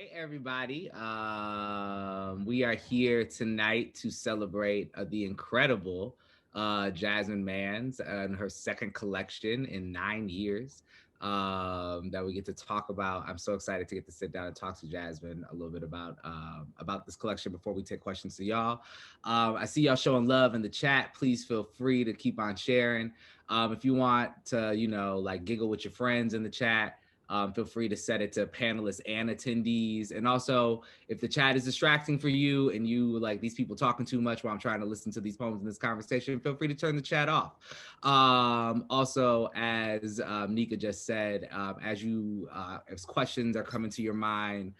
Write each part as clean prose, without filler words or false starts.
Hey everybody. We are here tonight to celebrate the incredible Jasmine Mans and her second collection in 9 years that we get to talk about. I'm so excited to get to sit down and talk to Jasmine a little bit about this collection before we take questions to y'all. I see y'all showing love in the chat. Please feel free to keep on sharing. If you want to, like giggle with your friends in the chat, feel free to set it to panelists and attendees. And also, if the chat is distracting for you and you like these people talking too much while I'm trying to listen to these poems in this conversation, feel free to turn the chat off. Also, as Nika just said, as questions are coming to your mind,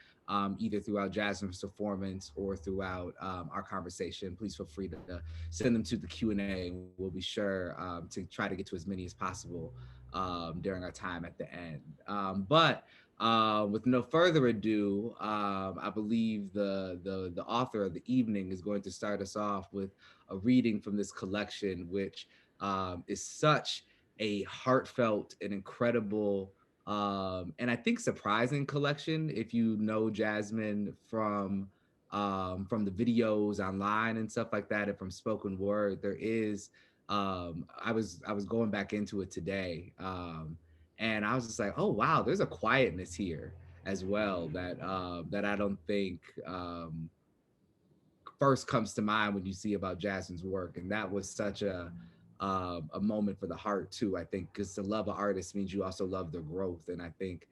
either throughout Jasmine's performance or throughout our conversation, please feel free to send them to the Q&A. We'll be sure to try to get to as many as possible during our time at the end. But with no further ado, I believe the author of the evening is going to start us off with a reading from this collection, which is such a heartfelt and incredible and I think surprising collection. If you know Jasmine from the videos online and stuff like that, and from spoken word, there is I was going back into it today, and I was just like, oh wow, there's a quietness here as well that I don't think first comes to mind when you see about Jasmine's work, and that was such a moment for the heart too. I think because to love an artist means you also love their growth, and I think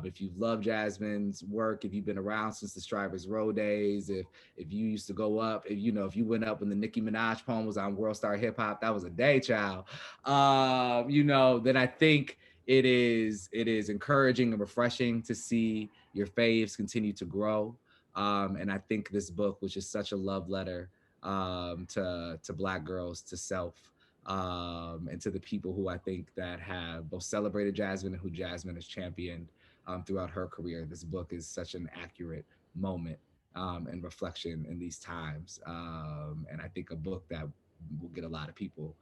if you've loved Jasmine's work, if you've been around since the Strivers Row days, if you used to go up, if you went up when the Nicki Minaj poem was on World Star Hip Hop, that was a day, child. Then I think it is encouraging and refreshing to see your faves continue to grow. And I think this book, which is such a love letter to Black girls, to self, and to the people who I think that have both celebrated Jasmine and who Jasmine has championed throughout her career. This book is such an accurate moment and reflection in these times. And I think a book that will get a lot of people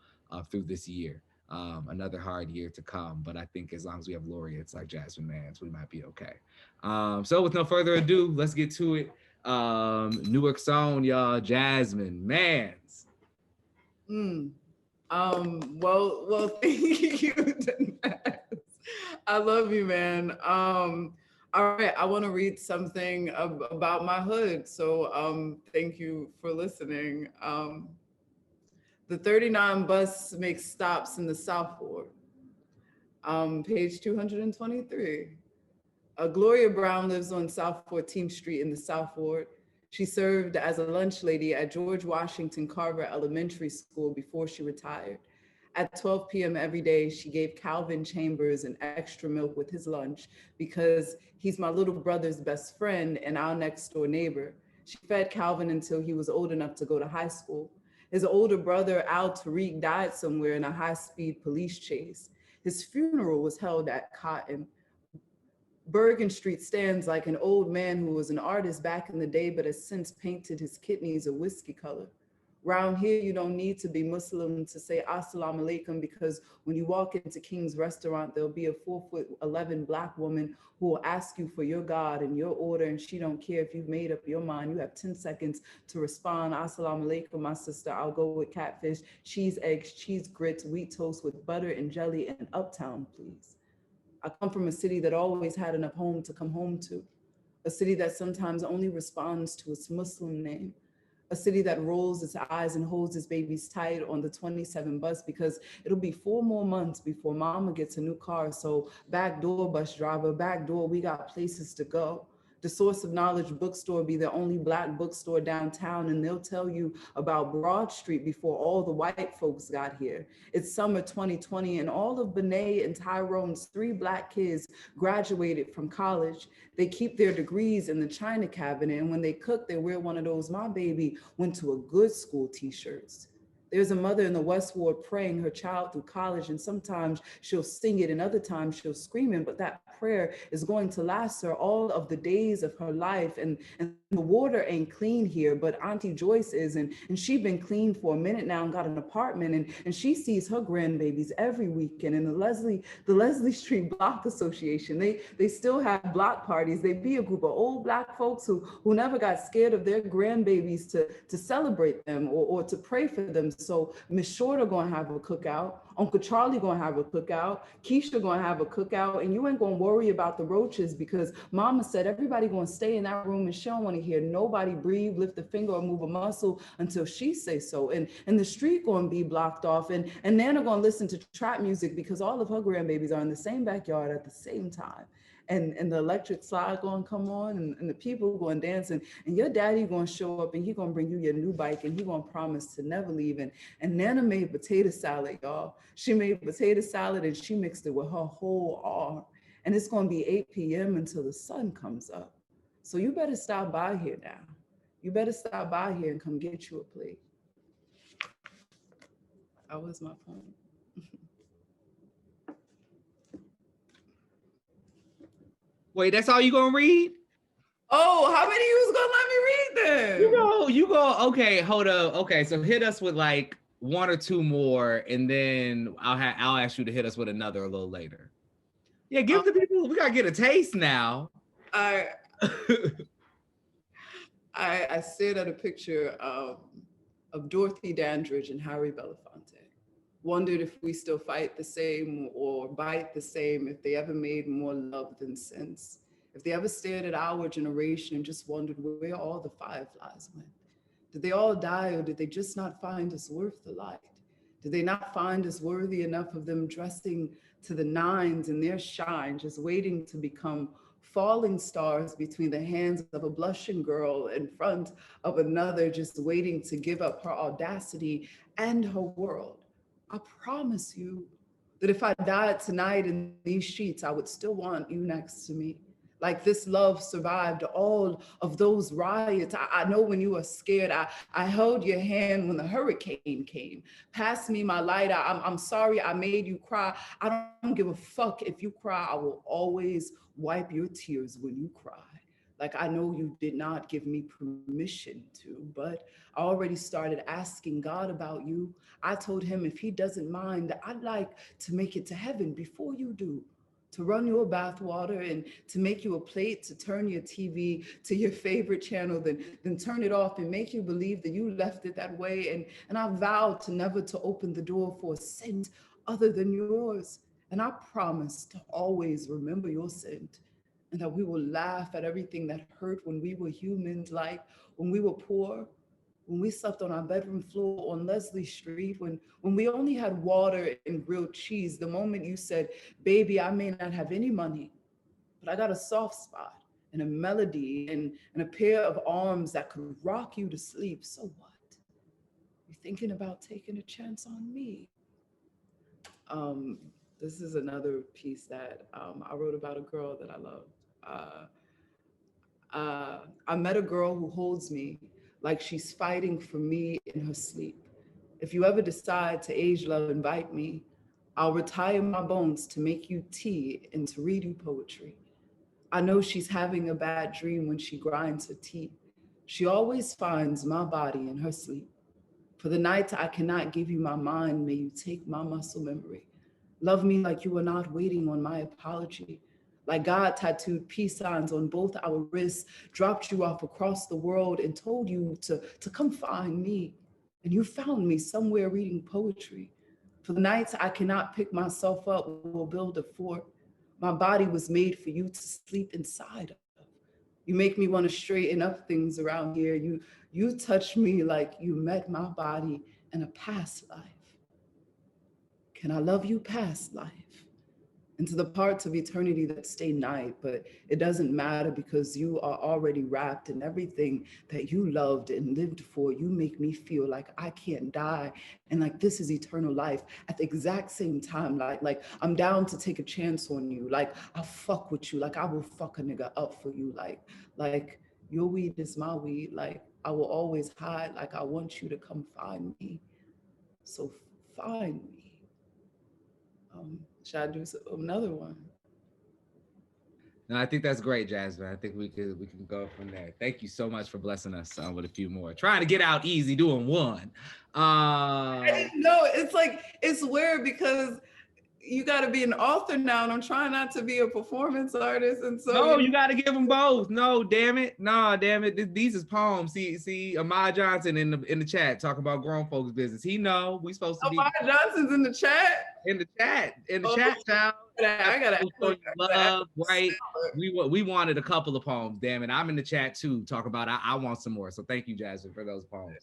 through this year. Another hard year to come, but I think as long as we have laureates like Jasmine Mans, we might be okay. So with no further ado, let's get to it. Newark's own, y'all, Jasmine Mans. Mm. Well, thank you, Danez. I love you, man. All right, I want to read something about my hood. So, thank you for listening. The 39 bus makes stops in the South Ward. Page 223. Gloria Brown lives on South 14th Street in the South Ward. She served as a lunch lady at George Washington Carver Elementary School before she retired. At 12 p.m. every day, she gave Calvin Chambers an extra milk with his lunch because he's my little brother's best friend and our next door neighbor. She fed Calvin until he was old enough to go to high school. His older brother, Al Tariq, died somewhere in a high-speed police chase. His funeral was held at Cotton. Bergen Street stands like an old man who was an artist back in the day but has since painted his kidneys a whiskey color. Round here, you don't need to be Muslim to say Assalamu alaikum because when you walk into King's restaurant, there'll be a 4'11" Black woman who will ask you for your God and your order, and she don't care if you've made up your mind. You have 10 seconds to respond. Assalamu alaikum, my sister. I'll go with catfish, cheese eggs, cheese grits, wheat toast with butter and jelly, and uptown, please. I come from a city that always had enough home to come home to, a city that sometimes only responds to its Muslim name, a city that rolls its eyes and holds its babies tight on the 27 bus because it'll be 4 more months before mama gets a new car. So back door, bus driver, back door, we got places to go. The Source of Knowledge bookstore be the only Black bookstore downtown, and they'll tell you about Broad Street before all the white folks got here. It's summer 2020, and all of Benet and Tyrone's 3 Black kids graduated from college. They keep their degrees in the china cabinet, and when they cook, they wear one of those "My baby went to a good school" t-shirts. There's a mother in the West Ward praying her child through college, and sometimes she'll sing it, and other times she'll scream it, but that prayer is going to last her all of the days of her life. And the water ain't clean here, but Auntie Joyce is, and she been clean for a minute now and got an apartment, and she sees her grandbabies every weekend. And the Leslie Street Block Association, they still have block parties. They be a group of old Black folks who never got scared of their grandbabies to celebrate them or to pray for them. So Miss Shorter gonna have a cookout, Uncle Charlie gonna have a cookout, Keisha gonna have a cookout, and you ain't gonna worry about the roaches because Mama said everybody gonna stay in that room and she don't want to hear nobody breathe, lift a finger, or move a muscle until she say so. And the street gonna be blocked off, and Nana gonna listen to trap music because all of her grandbabies are in the same backyard at the same time. And the electric slide gonna come on, and the people going dancing, and your daddy gonna show up and he gonna bring you your new bike, and he gonna promise to never leave. And Nana made potato salad, y'all. She made potato salad and she mixed it with her whole arm. And it's gonna be 8 p.m. until the sun comes up. So you better stop by here now. You better stop by here and come get you a plate. That was my point. Wait, that's all you gonna read? Oh, how many you was gonna let me read then? You go. Okay, hold up. Okay, so hit us with like one or two more, and then I'll ask you to hit us with another a little later. Yeah, give the people. We gotta get a taste now. I stared at a picture of Dorothy Dandridge and Harry Belafonte. Wondered if we still fight the same or bite the same, if they ever made more love than sense, if they ever stared at our generation and just wondered where all the fireflies went. Did they all die, or did they just not find us worth the light? Did they not find us worthy enough of them dressing to the nines in their shine, just waiting to become falling stars between the hands of a blushing girl in front of another, just waiting to give up her audacity and her world? I promise you that if I died tonight in these sheets, I would still want you next to me. Like this love survived all of those riots. I know when you were scared, I held your hand when the hurricane came. Pass me my light. I'm sorry I made you cry. I don't give a fuck if you cry. I will always wipe your tears when you cry. Like I know you did not give me permission to, but I already started asking God about you. I told him if he doesn't mind, I'd like to make it to heaven before you do, to run you a bathwater and to make you a plate, to turn your TV to your favorite channel, then turn it off and make you believe that you left it that way. And I vowed to never to open the door for a scent other than yours. And I promise to always remember your scent, and that we will laugh at everything that hurt when we were humans, like when we were poor, when we slept on our bedroom floor on Leslie Street, when we only had water and grilled cheese, the moment you said, baby, I may not have any money, but I got a soft spot and a melody and a pair of arms that could rock you to sleep. So what? You're thinking about taking a chance on me. Um, this is another piece that I wrote about a girl that I love. I met a girl who holds me like she's fighting for me in her sleep. If you ever decide to age love, invite me. I'll retire my bones to make you tea and to read you poetry. I know she's having a bad dream when she grinds her teeth. She always finds my body in her sleep. For the night I cannot give you my mind, may you take my muscle memory. Love me like you are not waiting on my apology. Like God tattooed peace signs on both our wrists, dropped you off across the world and told you to come find me. And you found me somewhere reading poetry. For the nights I cannot pick myself up, we'll build a fort. My body was made for you to sleep inside of. You make me want to straighten up things around here. You touch me like you met my body in a past life. Can I love you past life? Into the parts of eternity that stay night, but it doesn't matter because you are already wrapped in everything that you loved and lived for. You make me feel like I can't die and like this is eternal life at the exact same time. Like I'm down to take a chance on you. Like I'll fuck with you. Like I will fuck a nigga up for you. Like your weed is my weed. Like I will always hide. Like I want you to come find me. So find me. Should I do another one? No, I think that's great, Jasmine. I think we can go from there. Thank you so much for blessing us with a few more. Trying to get out easy, doing one. I didn't know. It's like, it's weird because you got to be an author now, and I'm trying not to be a performance artist. And so, No, you got to give them both. No, damn it. No, damn it. These is poems. See, Ahmad Johnson in the chat talking about grown folks business. He know we supposed to oh, be Maya Johnson's in the chat. in the Oh, chat, child. I gotta Love, right? We wanted a couple of poems. Damn it, I'm in the chat too. Talk about I want some more. So thank you, Jasmine, for those poems.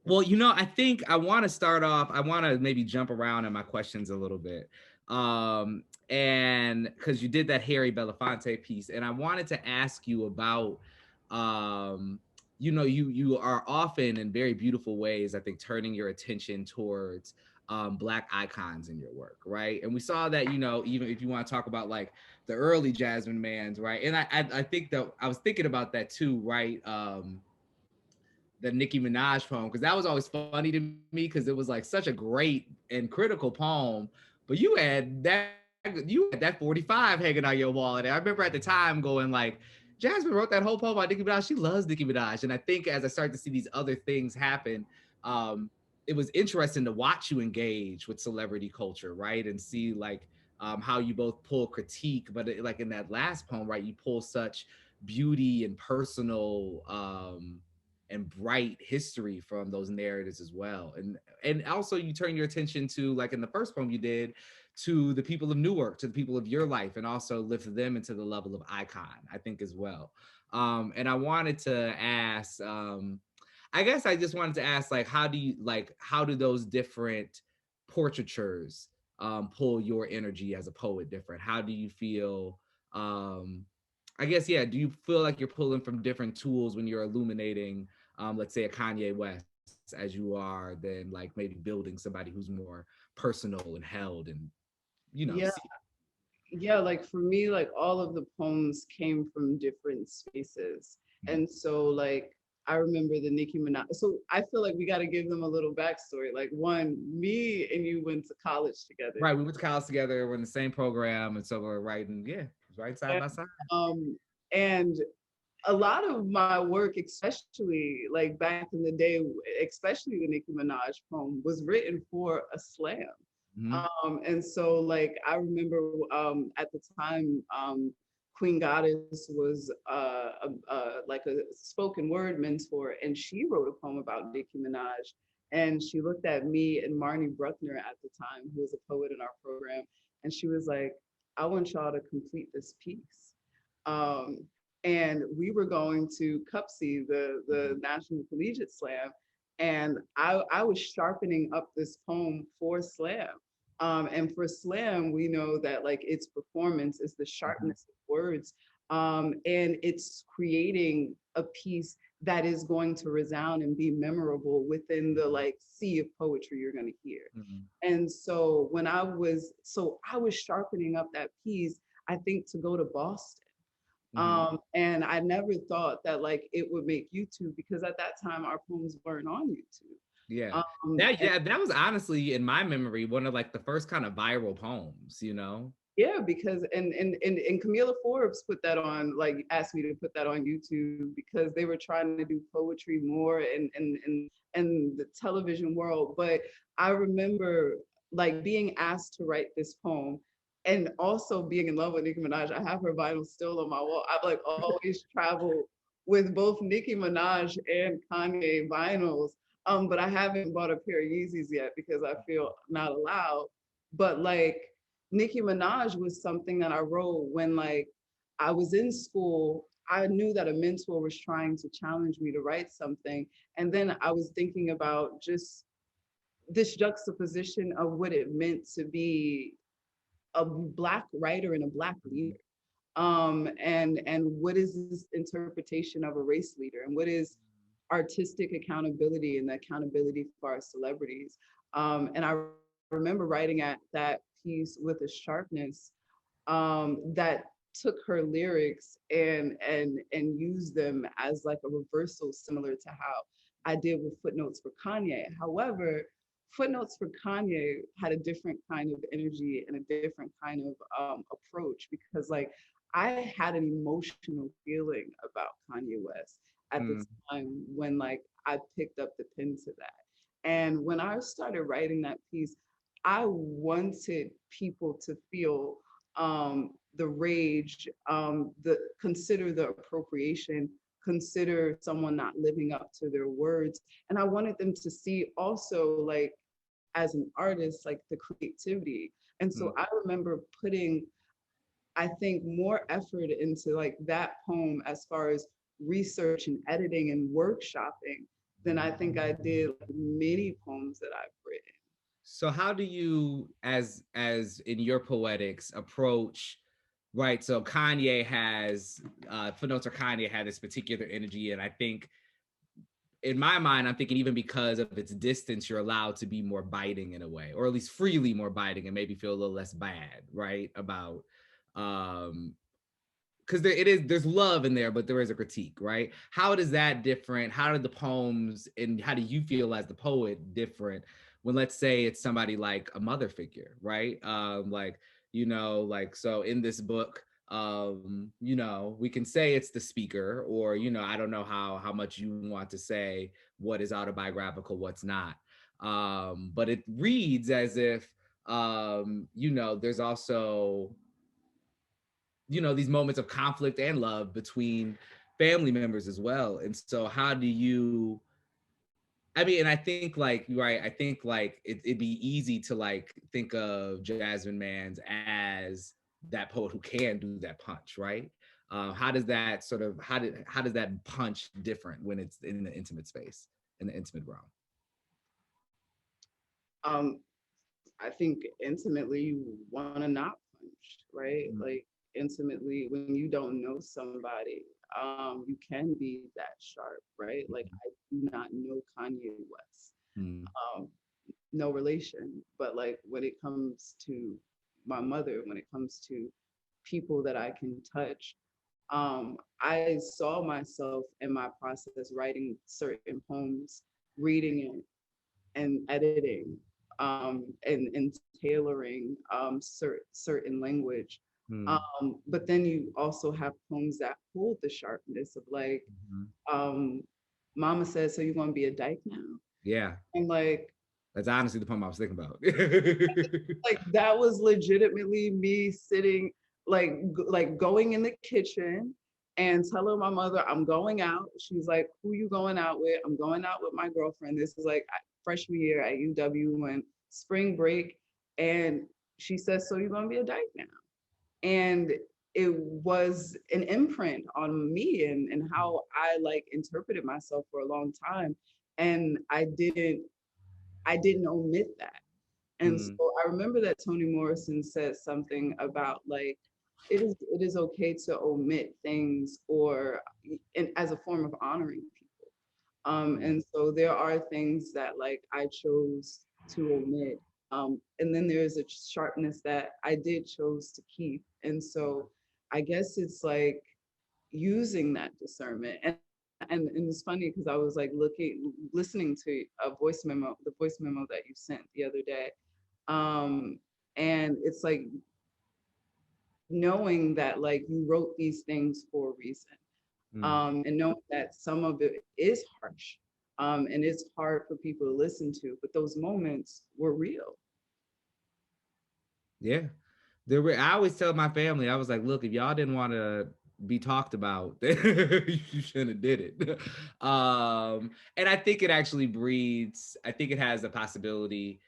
Well, I think I want to start off. I want to maybe jump around in my questions a little bit. And because you did that Harry Belafonte piece, and I wanted to ask you about, you are often in very beautiful ways, I think, turning your attention towards Black icons in your work, right? And we saw that, even if you want to talk about like the early Jasmine Mans, right? And I think that I was thinking about that too, right? The Nicki Minaj poem, because that was always funny to me because it was like such a great and critical poem, but you had that 45 hanging on your wall. And I remember at the time going like, Jasmine wrote that whole poem about Nicki Minaj. She loves Nicki Minaj. And I think as I started to see these other things happen, it was interesting to watch you engage with celebrity culture, right? And see like how you both pull critique, but like in that last poem, right, you pull such beauty and personal and bright history from those narratives as well. And also you turn your attention to, like in the first poem you did, to the people of Newark, to the people of your life, and also lift them into the level of icon, I think, as well. And I wanted to ask, I guess I just wanted to ask, like, how do those different portraitures pull your energy as a poet different? How do you feel? I guess, yeah, do you feel like you're pulling from different tools when you're illuminating, let's say, a Kanye West, as you are, than like maybe building somebody who's more personal and held and, Yeah, yeah. Like for me, like all of the poems came from different spaces, and so like I remember the Nicki Minaj. So I feel like we got to give them a little backstory. Like one, me and you went to college together. Right, we went to college together. We're in the same program, and so we're writing, yeah, right side And, by side. and a lot of my work, especially like back in the day, especially the Nicki Minaj poem, was written for a slam. Mm-hmm. And so like I remember at the time, Queen Goddess was like a spoken word mentor, and she wrote a poem about Nicki Minaj. And she looked at me and Marnie Bruckner at the time, who was a poet in our program, and she was like, I want y'all to complete this piece. Um, and we were going to CUPSI, the National Collegiate Slam, and I was sharpening up this poem for Slam. And for Slam, we know that like its performance is the sharpness of words, and it's creating a piece that is going to resound and be memorable within the like sea of poetry you're going to hear. Mm-hmm. And so I was sharpening up that piece, I think, to go to Boston. And I never thought that like it would make YouTube, because at that time our poems weren't on YouTube. Yeah. That was honestly, in my memory, one of like the first kind of viral poems. Yeah, because and Camila Forbes put that on, like asked me to put that on YouTube because they were trying to do poetry more in the television world. But I remember like being asked to write this poem and also being in love with Nicki Minaj. I have her vinyl still on my wall. I've like always traveled with both Nicki Minaj and Kanye vinyls. But I haven't bought a pair of Yeezys yet because I feel not allowed. But like Nicki Minaj was something that I wrote when like I was in school. I knew that a mentor was trying to challenge me to write something. And then I was thinking about just this juxtaposition of what it meant to be a Black writer and a Black leader. And what is this interpretation of a race leader, and what is artistic accountability and the accountability for our celebrities. And I remember writing at that piece with a sharpness that took her lyrics and used them as like a reversal, similar to how I did with Footnotes for Kanye. However, Footnotes for Kanye had a different kind of energy and a different kind of approach, because like I had an emotional feeling about Kanye West at the Mm, time when like I picked up the pen to that. And when I started writing that piece, I wanted people to feel the rage, the consider the appropriation, consider someone not living up to their words. And I wanted them to see also, like, as an artist, like the creativity. And mm. so I remember putting, I think, more effort into like that poem as far as research and editing and workshopping than I think I did like many poems that I've written. So how do you, as in your poetics, approach, right? So Kanye has Footnotes or Kanye had this particular energy, and I think in my mind, I'm thinking even because of its distance, you're allowed to be more biting in a way, or at least freely more biting, and maybe feel a little less bad, right? About because there's love in there, but there is a critique, right? How does that different? How did the poems and how do you feel as the poet different when, let's say, it's somebody like a mother figure, right? Like, like, so in this book, we can say it's the speaker, or I don't know how much you want to say what is autobiographical, what's not. But it reads as if there's also these moments of conflict and love between family members as well. And so how do you, I mean, and I think like, right, I think like it'd be easy to like think of Jasmine Mans as that poet who can do that punch, right? How does that sort of, how does that punch different when it's in the intimate space, in the intimate realm? Um, I think intimately you want to not punch, right? Mm, Like intimately, when you don't know somebody, you can be that sharp, right? Like I do not know Kanye West, mm, um, no relation, but like when it comes to my mother, when it comes to people that I can touch, I saw myself in my process writing certain poems, reading it, and editing, and tailoring certain language. mm, But then you also have poems that hold the sharpness of like, mhm. um, Mama says, so you're gonna be a dyke now? Yeah, And that's honestly the poem I was thinking about. like that was legitimately me sitting, like going in the kitchen and telling my mother I'm going out. She's like, who you going out with? I'm going out with my girlfriend. This is like freshman year at UW and spring break. And she says, so you're gonna be a dyke now? And it was an imprint on me and how I like interpreted myself for a long time. And I didn't omit that. And so Mm, I remember that Toni Morrison said something about like it is okay to omit things, or as a form of honoring people. mm, And so there are things that like I chose to omit. And then there's a sharpness that I did chose to keep. And so I guess it's like using that discernment. And it's funny because I was like listening to a voice memo, the voice memo that you sent the other day. Um, and it's like knowing that like you wrote these things for a reason, mm. and knowing that some of it is harsh, and it's hard for people to listen to, but those moments were real. Yeah. I always tell my family, I was like, look, if y'all didn't want to be talked about, you shouldn't have did it. And I think it actually breeds, I think it has the possibility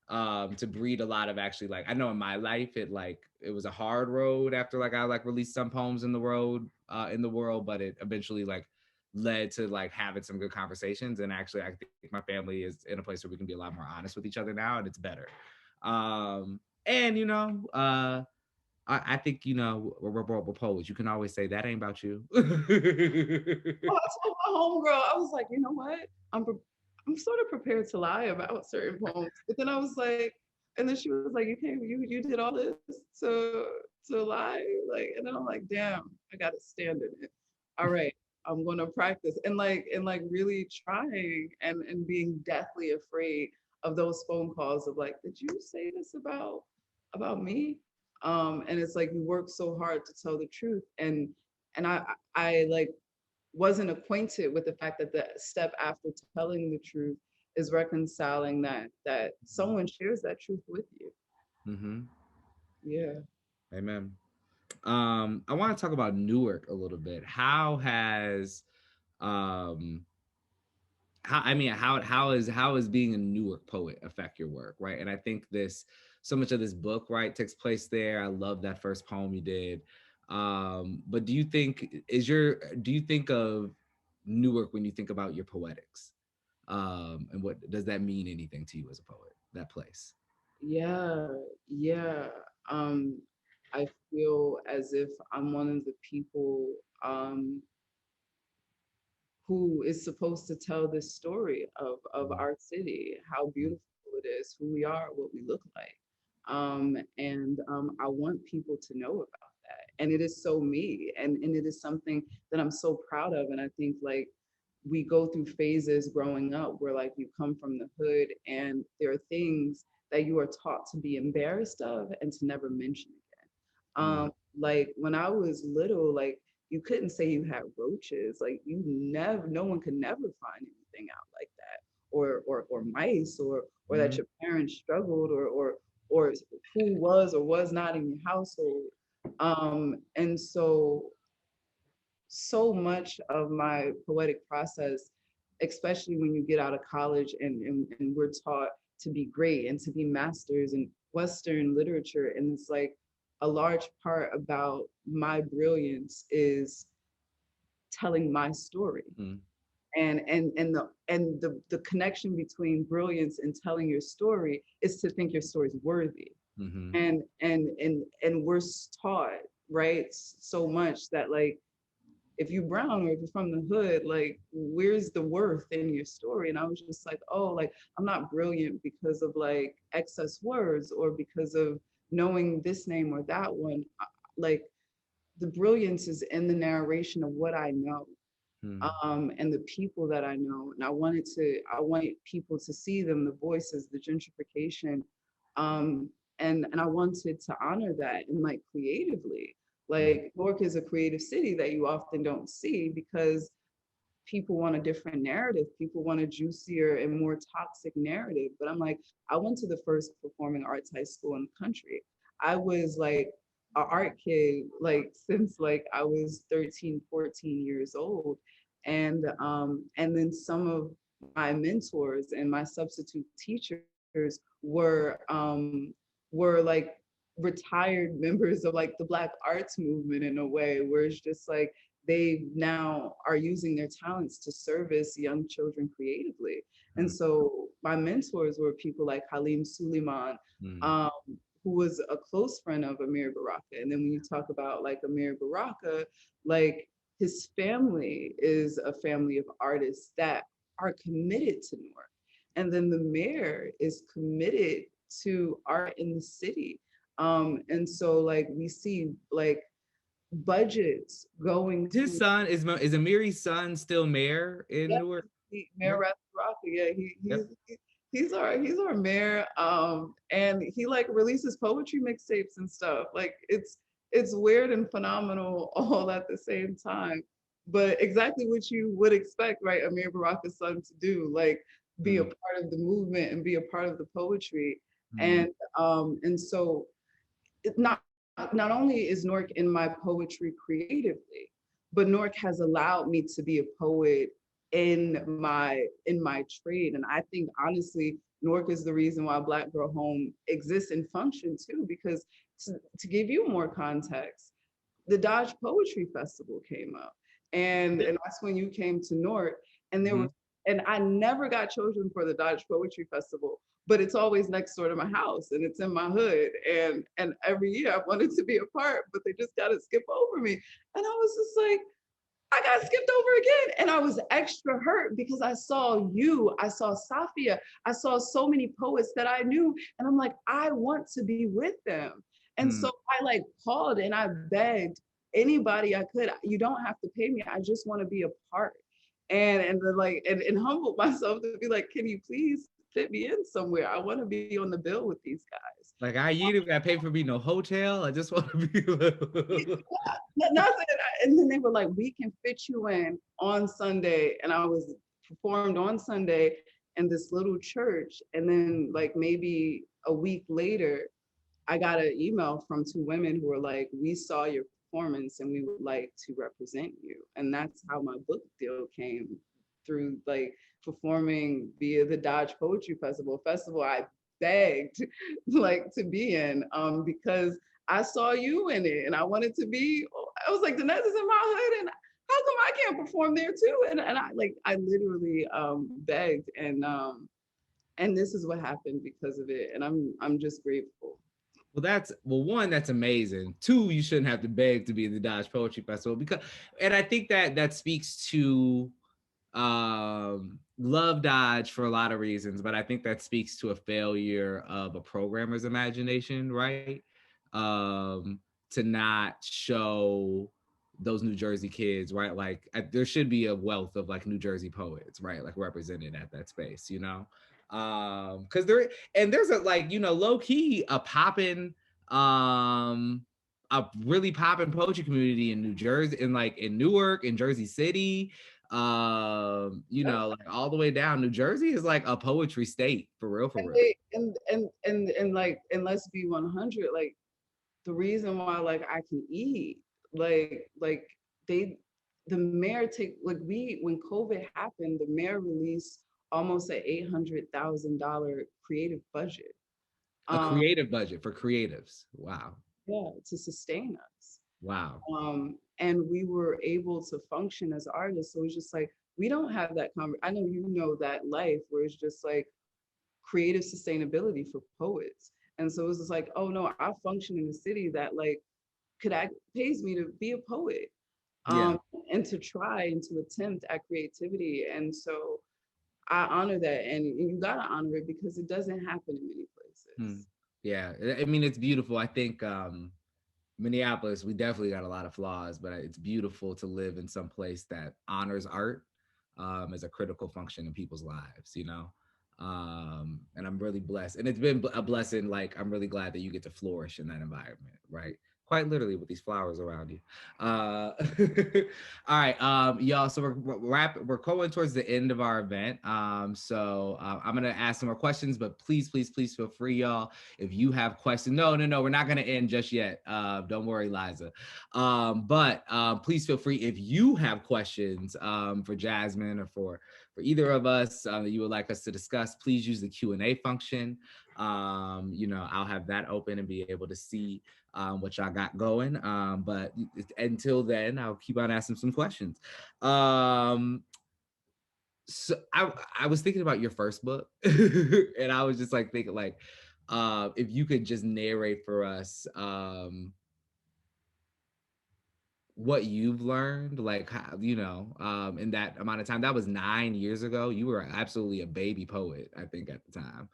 to breed a lot of actually, like, I know in my life it was a hard road after like I like released some poems in the road in the world, but it eventually like led to like having some good conversations. And actually I think my family is in a place where we can be a lot more honest with each other now, and it's better. And I think we're poets. You can always say that ain't about you. Oh, I told my homegirl, I was like, you know what? I'm sort of prepared to lie about certain poems. But then I was like, and then she was like, you did all this to lie? Like, and then I'm like, damn, I gotta stand in it. All right. I'm gonna practice, and really trying and being deathly afraid of those phone calls of like, did you say this about me? And it's like you work so hard to tell the truth, and I like wasn't acquainted with the fact that the step after telling the truth is reconciling that someone shares that truth with you. Mm-hmm. Yeah. Amen. I want to talk about Newark a little bit. Um how is being a Newark poet affect your work, right? And I think this so much of this book, right, takes place there. I love that first poem you did. But do you think of Newark when you think about your poetics? And what does that mean anything to you as a poet, that place? Yeah, yeah. Um, I feel as if I'm one of the people who is supposed to tell this story of our city, how beautiful it is, who we are, what we look like. And I want people to know about that. And it is so me. And it is something that I'm so proud of. And I think like we go through phases growing up where like you come from the hood and there are things that you are taught to be embarrassed of and to never mention again. Mm, Like when I was little, like you couldn't say you had roaches. Like no one could never find anything out like that, or mice, or that mm, your parents struggled, or who was or was not in your household. And so much of my poetic process, especially when you get out of college and we're taught to be great and to be masters in Western literature. And it's like a large part about my brilliance is telling my story. mm, And the connection between brilliance and telling your story is to think your story is worthy. mm-hmm, And we're taught, right, so much that like if you brown or if you're from the hood, like where's the worth in your story? And I was just like, oh, like I'm not brilliant because of like excess words or because of knowing this name or that one. Like the brilliance is in the narration of what I know, mm, and the people that I know. And I wanted people to see them, the voices, the gentrification. Um, and I wanted to honor that and like creatively. mm, Like Newark is a creative city that you often don't see because people want a different narrative. People want a juicier and more toxic narrative. But I'm like, I went to the first performing arts high school in the country. I was like an art kid, like since like I was 13, 14 years old. And then some of my mentors and my substitute teachers were like retired members of like the Black arts movement in a way where it's just like they now are using their talents to service young children creatively. And mm, so my mentors were people like Halim Suleiman, mm, um, who was a close friend of Amir Baraka. And then when you talk about like Amir Baraka, like his family is a family of artists that are committed to Newark. And then the mayor is committed to art in the city. And so like we see like budgets going his to, son is Amiri's son still mayor in yeah, Newark? Mayor Rathrock. Yeah, Yep. he's our mayor. And he like releases poetry mixtapes and stuff. Like it's weird and phenomenal all at the same time. But exactly what you would expect, right? Amir Baraka's son to do, like be a Mm, part of the movement and be a part of the poetry. mm, And so not only is Newark in my poetry creatively, but Newark has allowed me to be a poet in my trade. And I think honestly, Newark is the reason why Black Girl Home exists and function too, because to give you more context, the Dodge Poetry Festival came up. And that's when you came to Newark. And there mm-hmm, was, and I never got chosen for the Dodge Poetry Festival, but it's always next door to my house and it's in my hood. And every year I wanted to be a part, but they just gotta skip over me. And I was just like, I got skipped over again. And I was extra hurt because I saw you, I saw Safia, I saw so many poets that I knew. And I'm like, I want to be with them. And mm, so I like called and I begged anybody I could. You don't have to pay me. I just want to be a part. And then like and humbled myself to be like, can you please fit me in somewhere? I want to be on the bill with these guys. Like you didn't got paid for me no hotel. I just want to be. Not that, and then they were like, we can fit you in on Sunday, and I was performed on Sunday in this little church, and then like maybe a week later, I got an email from two women who were like, we saw your performance and we would like to represent you. And that's how my book deal came through, like performing via the Dodge Poetry Festival I begged like to be in, because I saw you in it and I wanted to be. I was like, Danez is in my hood, and how come I can't perform there too? And I literally begged, and this is what happened because of it, and I'm just grateful. Well, one, that's amazing. Two, you shouldn't have to beg to be in the Dodge Poetry Festival, because, and I think that speaks to love Dodge for a lot of reasons, but I think that speaks to a failure of a programmer's imagination, right? Um, to not show those New Jersey kids, right? Like there should be a wealth of like New Jersey poets, right? Like represented at that space, you know? Because there's a, like, you know, low key a popping a really popping poetry community in New Jersey, in like in Newark, in Jersey City, you know, like all the way down. New Jersey is like a poetry state, for real, for And real. they and like, and let's be 100, like the reason why like I can eat, like they, the mayor take, like we, when COVID happened, the mayor released almost an $800,000 creative budget. A Um, creative budget for creatives. Wow. yeah, to sustain us. Wow. And we were able to function as artists. So it's just like we don't have that I know you know that life where it's just like creative sustainability for poets. And so it was just like, oh no, I function in a city that like pays me to be a poet, Yeah. and to try and to attempt at creativity. And so I honor that, and you gotta honor it because it doesn't happen in many Hmm. places. Yeah. I mean, it's beautiful. I think Minneapolis, we definitely got a lot of flaws, but it's beautiful to live in some place that honors art as a critical function in people's lives, you know? And I'm really blessed. And it's been a blessing. Like, I'm really glad that you get to flourish in that environment, right? Quite literally with these flowers around you. All right, y'all. So we're going towards the end of our event. So I'm gonna ask some more questions, but please, please, please feel free, y'all. If you have questions, no, we're not gonna end just yet. Don't worry, Liza. But please feel free if you have questions for Jasmine or for either of us that you would like us to discuss. Please use the Q&A function. You know, I'll have that open and be able to see what y'all got going. But until then, I'll keep on asking some questions. So I was thinking about your first book, and I was just like thinking like, if you could just narrate for us what you've learned, like how, you know, in that amount of time. That was 9 years ago. You were absolutely a baby poet, I think, at the time.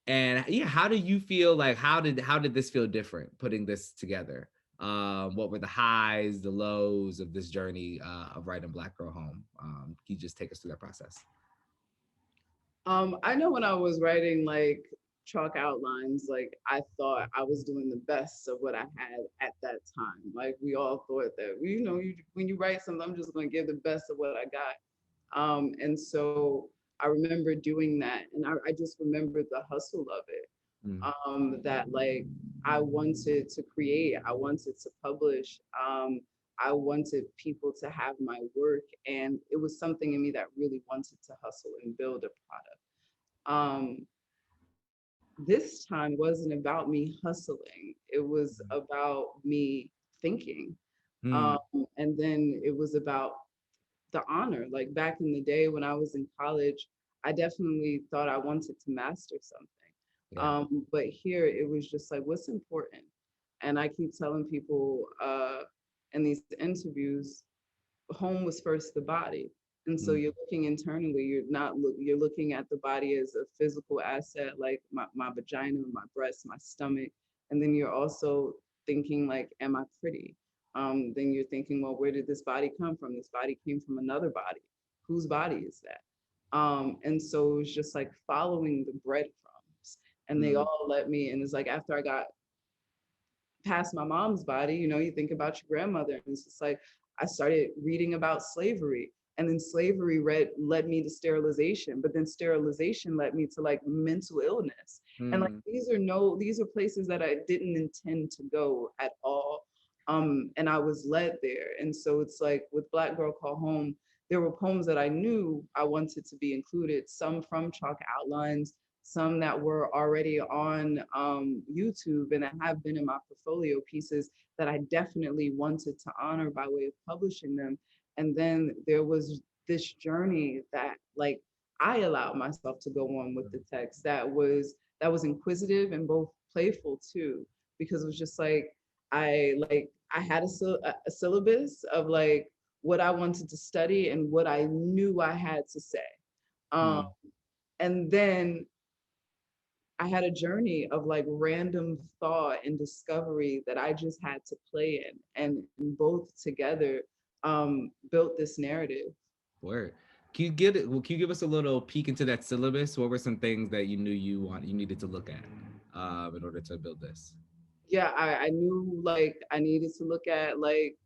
And yeah, how do you feel, like how did this feel different putting this together? What were the highs, the lows of this journey of writing Black Girl Home? Can you just take us through that process? I know when I was writing like chalk outlines, like I thought I was doing the best of what I had at that time. Like we all thought that, you know, when you write something, I'm just going to give the best of what I got. And so I remember doing that, and I just remember the hustle of it. Mm. That like I wanted to create, I wanted to publish, I wanted people to have my work, and it was something in me that really wanted to hustle and build a product. This time wasn't about me hustling, it was about me thinking. Mm. Um, and then it was about the honor. Like back in the day when I was in college, I definitely thought I wanted to master something. Yeah. But here it was just like, what's important? And I keep telling people in these interviews, home was first the body. And so Mm. you're looking internally, you're looking at the body as a physical asset, like my vagina, my breast, my stomach. And then you're also thinking like, am I pretty? Then you're thinking, well, where did this body come from? This body came from another body. Whose body is that? And so it was just like following the breadcrumbs, and they Mm. all led me. And it's like after I got past my mom's body, you know, you think about your grandmother, and it's just like I started reading about slavery, and then slavery led me to sterilization, but then sterilization led me to like mental illness. And like Mm. these are places that I didn't intend to go at all. And I was led there. And so it's like with Black Girl Call Home, there were poems that I knew I wanted to be included, some from Chalk Outlines, some that were already on YouTube and that have been in my portfolio pieces that I definitely wanted to honor by way of publishing them. And then there was this journey that like I allowed myself to go on with the text that was inquisitive and both playful too, because it was just like I had a syllabus of like what I wanted to study and what I knew I had to say. Um, Mm. and then I had a journey of like random thought and discovery that I just had to play in, and both together built this narrative. Word. Can you give us a little peek into that syllabus? What were some things that you knew you needed to look at in order to build this? Yeah, I knew like I needed to look at like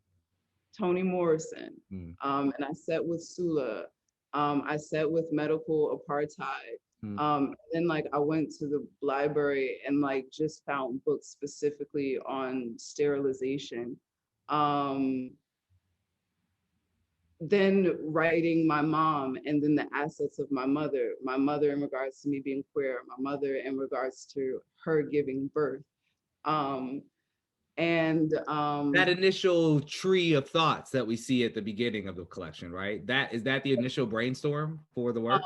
Toni Morrison, Mm. and I sat with Sula, I sat with medical apartheid. Mm. Then like I went to the library and like just found books specifically on sterilization. Um, then writing my mom and then the assets of my mother in regards to me being queer, my mother in regards to her giving birth. Um, and That initial tree of thoughts that we see at the beginning of the collection, right? That is that the initial brainstorm for the work?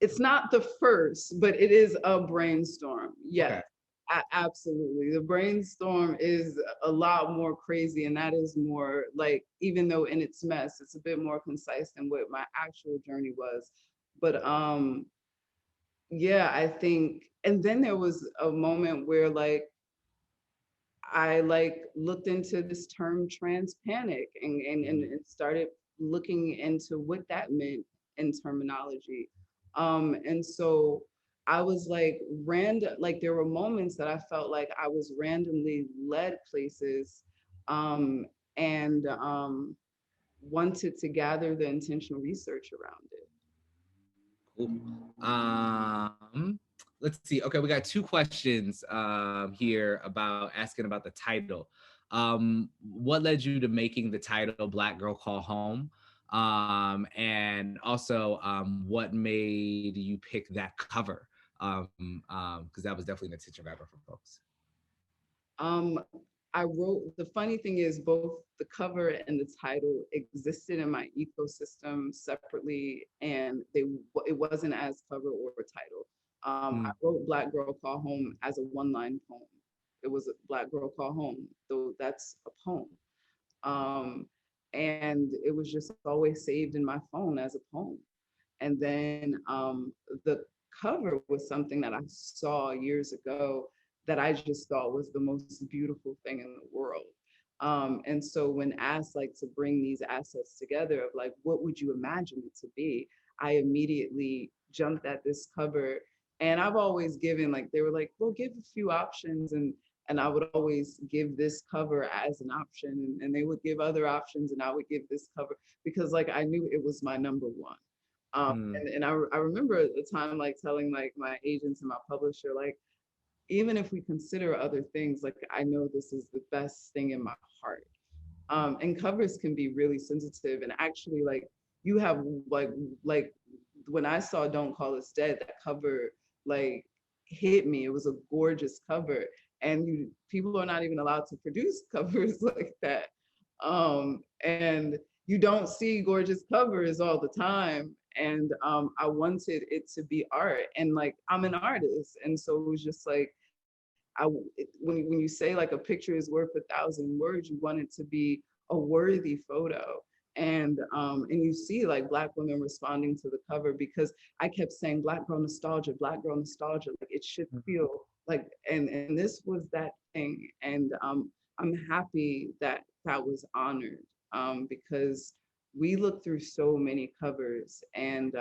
It's not the first, but it is a brainstorm. Okay. Yes, absolutely. The brainstorm is a lot more crazy, and that is more like, even though in its mess, it's a bit more concise than what my actual journey was. But yeah, I think, and then there was a moment where like I like looked into this term trans panic and started looking into what that meant in terminology. And so I was like random, like there were moments that I felt like I was randomly led places, um, and wanted to gather the intentional research around it. Cool. Let's see. Okay, we got two questions here about asking about the title. What led you to making the title Black Girl Call Home? And also, what made you pick that cover? Because that was definitely an attention grabber for folks. Um, I wrote, the funny thing is both the cover and the title existed in my ecosystem separately, and it wasn't as cover or title. I Mm. wrote Black Girl Call Home as a one-line poem. It was a Black Girl Call Home, though that's a poem. Um, and it was just always saved in my phone as a poem. And then the cover was something that I saw years ago that I just thought was the most beautiful thing in the world. And so when asked like to bring these assets together of like, what would you imagine it to be? I immediately jumped at this cover. And I've always given like, they were like, well, give a few options. And I would always give this cover as an option, and they would give other options and I would give this cover because like I knew it was my number one. Mm. And I remember at the time like telling like my agents and my publisher, like, even if we consider other things, like I know this is the best thing in my heart. And covers can be really sensitive. And actually like you have like when I saw Don't Call Us Dead, that cover like hit me. It was a gorgeous cover. And people are not even allowed to produce covers like that. And you don't see gorgeous covers all the time. And I wanted it to be art, and like I'm an artist, and so it was just like when you say like a picture is worth 1,000 words, you want it to be a worthy photo. And you see like Black women responding to the cover because I kept saying Black girl nostalgia, like it should feel like, and this was that thing. And I'm happy that that was honored, because we looked through so many covers, and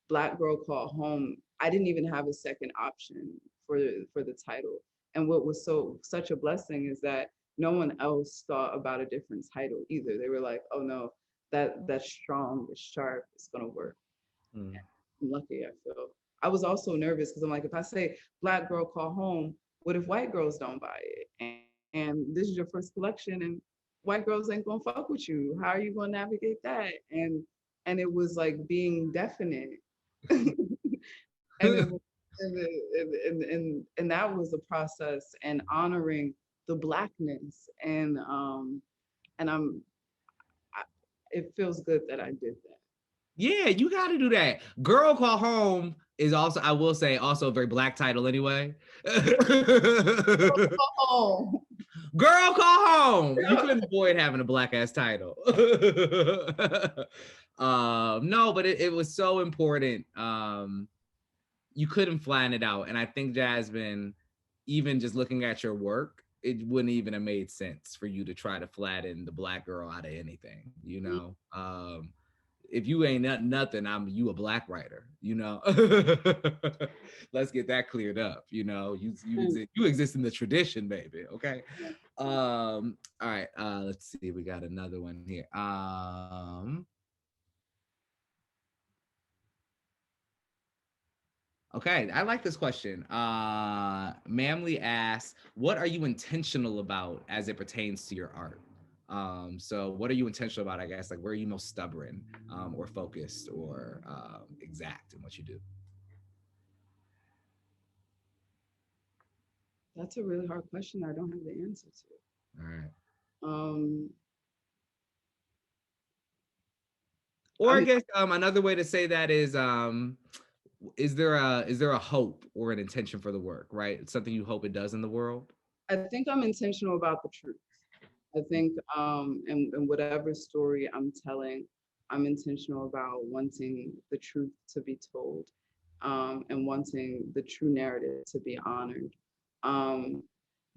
Black Girl Called Home, I didn't even have a second option for the title. And what was such a blessing is that no one else thought about a different title either. They were like, oh no, that's strong, it's sharp, it's gonna work. Mm. I'm lucky, I feel. I was also nervous because I'm like, if I say Black Girl Call Home, what if white girls don't buy it? And this is your first collection, and white girls ain't gonna fuck with you. How are you gonna navigate that? And it was like being definite. And it was, and that was the process, and honoring the blackness. And it feels good that I did that. Yeah, you got to do that. Girl Call Home is also, I will say, also a very Black title anyway. Oh, Girl Call Home. You couldn't avoid having a Black ass title. No, but it was so important. You couldn't flatten it out. And I think, Jasmine, even just looking at your work, it wouldn't even have made sense for you to try to flatten the Black girl out of anything, you know? If you ain't nothing, you a Black writer, you know. Let's get that cleared up. You know, you exist in the tradition, baby. Okay. All right. Let's see. We got another one here. Okay, I like this question. Mamly asks, what are you intentional about as it pertains to your art? So what are you intentional about, I guess? Like, where are you most stubborn, or focused, or exact in what you do? that's a really hard question I don't have the answer to. All right. Um, Or I I mean, guess another way to say that is there a hope or an intention for the work, right? It's something you hope it does in the world. I think I'm intentional about the truth. I think, in whatever story I'm telling, I'm intentional about wanting the truth to be told, and wanting the true narrative to be honored. Um,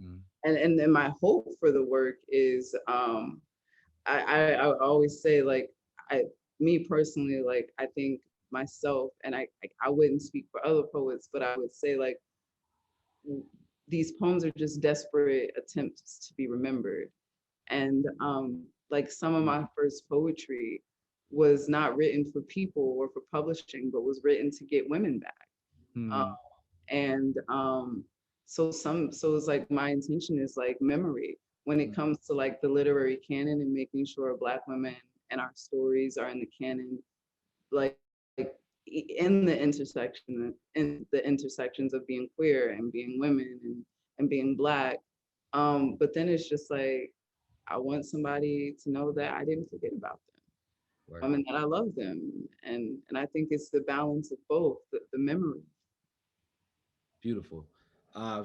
Mm. and then my hope for the work is, I always say, like, I me personally, like, I think myself, and I wouldn't speak for other poets, but I would say, like, these poems are just desperate attempts to be remembered. And like, some of my first poetry was not written for people or for publishing, but was written to get women back. Mm. Um, and so it's like, my intention is like memory when it comes to like the literary canon, and making sure Black women and our stories are in the canon, like in the intersections of being queer and being women, and being Black. But then it's just like, I want somebody to know that I didn't forget about them, Right. and that I love them. And I think it's the balance of both, the memory. Beautiful.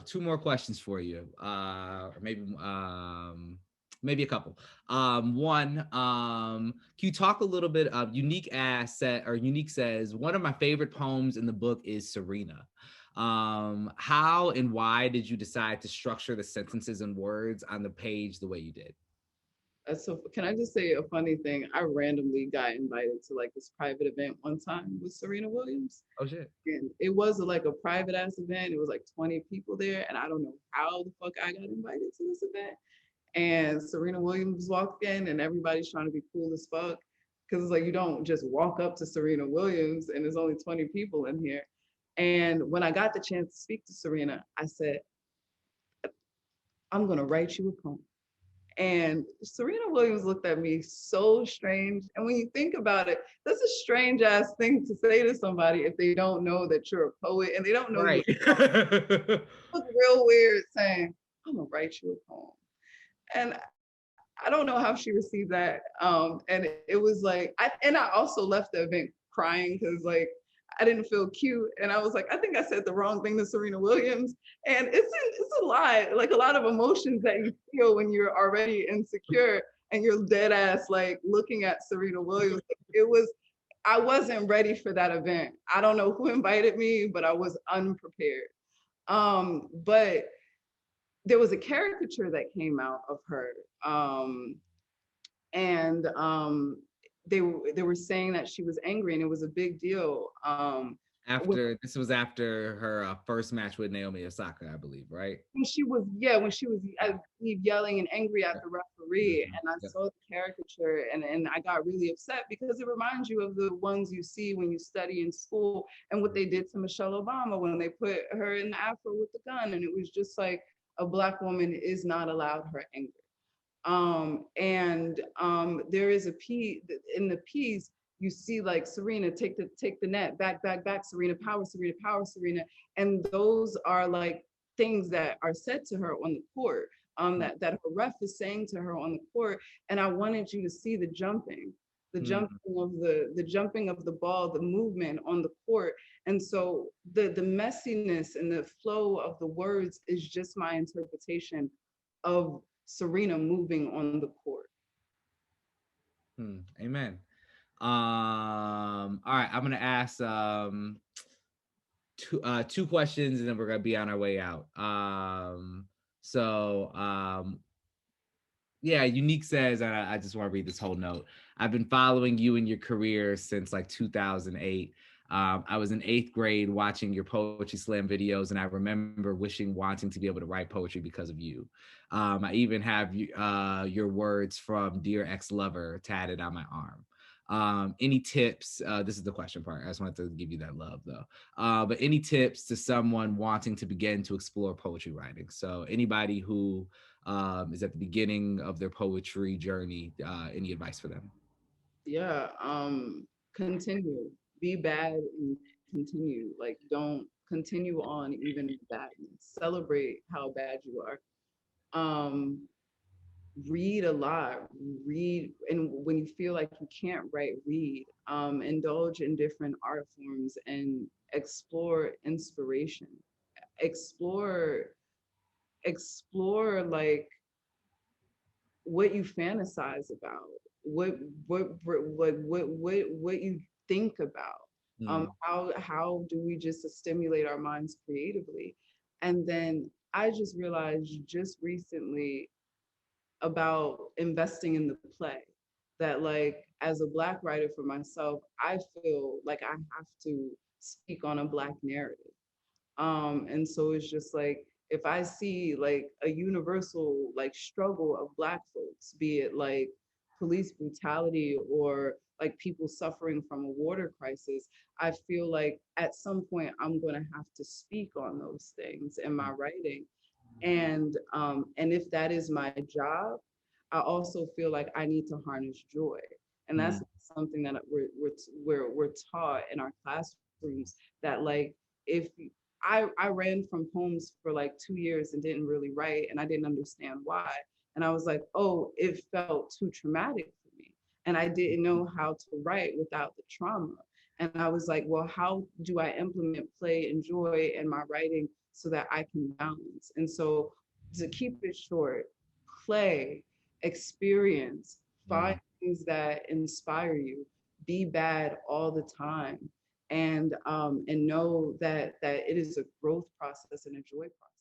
Two more questions for you, or maybe a couple. One, can you talk a little bit of Unique says, one of my favorite poems in the book is Serena. How and why did you decide to structure the sentences and words on the page the way you did? So can I just say a funny thing? I randomly got invited to like this private event one time with Serena Williams. Oh shit. And it was like a private ass event. It was like 20 people there. And I don't know how the fuck I got invited to this event. And Serena Williams walked in, and everybody's trying to be cool as fuck. Cause it's like, you don't just walk up to Serena Williams and there's only 20 people in here. And when I got the chance to speak to Serena, I said, I'm gonna write you a poem. And Serena Williams looked at me so strange. And when you think about it, that's a strange ass thing to say to somebody if they don't know that you're a poet and they don't know you. Right. It was real weird saying, I'm gonna write you a poem. And I don't know how she received that. And it was like, I also left the event crying because, like, I didn't feel cute. And I was like, I think I said the wrong thing to Serena Williams. And it's a lot, like a lot of emotions that you feel when you're already insecure and you're dead ass, like, looking at Serena Williams. I wasn't ready for that event. I don't know who invited me, but I was unprepared. But there was a caricature that came out of her, and they were saying that she was angry, and it was a big deal. With After this was after her first match with Naomi Osaka, I believe, right? when she was, yeah, when she was, I Yeah. believe, yelling and angry at Yeah. the referee, Mhm. and I Yeah. saw the caricature, and I got really upset because it reminds you of the ones you see when you study in school, and what they did to Michelle Obama when they put her in the afro with the gun, and it was just like, a Black woman is not allowed her anger. And there is a piece in the piece, you see like Serena take the net back, Serena power, Serena, and those are like things that are said to her on the court, that her ref is saying to her on the court. And I wanted you to see the Mm, jumping of the jumping of the ball, the movement on the court. And so the messiness and the flow of the words is just my interpretation of Serena moving on the court. amen. All right, I'm gonna ask two questions, and then we're gonna be on our way out. So Yeah, Unique says, I just want to read this whole note. I've been following you and your career since like 2008. I was in eighth grade watching your poetry slam videos, and I remember wanting to be able to write poetry because of you. I even have your words from Dear Ex Lover tatted on my arm. Any tips? This is the question part. I just wanted to give you that love though. But any tips to someone wanting to begin to explore poetry writing? So anybody who is at the beginning of their poetry journey. Any advice for them? Yeah, continue. Be bad and continue. Like, don't continue on even in badness. Celebrate how bad you are. Um, read a lot. Read, and when you feel like you can't write, read. Indulge in different art forms and explore inspiration. Explore, explore like what you fantasize about, what what you think about. Mm, How do we just stimulate our minds creatively? And then I just realized just recently about investing in the play, that like as a Black writer for myself, I feel like I have to speak on a Black narrative. And so it's just like, if I see like a universal like struggle of Black folks, be it like police brutality or like people suffering from a water crisis, I feel like at some point I'm going to have to speak on those things in my writing. And if that is my job, I also feel like I need to harness joy, and that's mm, something that we're taught in our classrooms, that like, if I ran from homes for like 2 years and didn't really write, and I didn't understand why, and I was like, oh, it felt too traumatic for me, and I didn't know how to write without the trauma. And I was like, well, how do I implement play and joy in my writing so that I can balance? And so, to keep it short, play, experience, find mm. things that inspire you, be bad all the time, and know that it is a growth process and a joy process.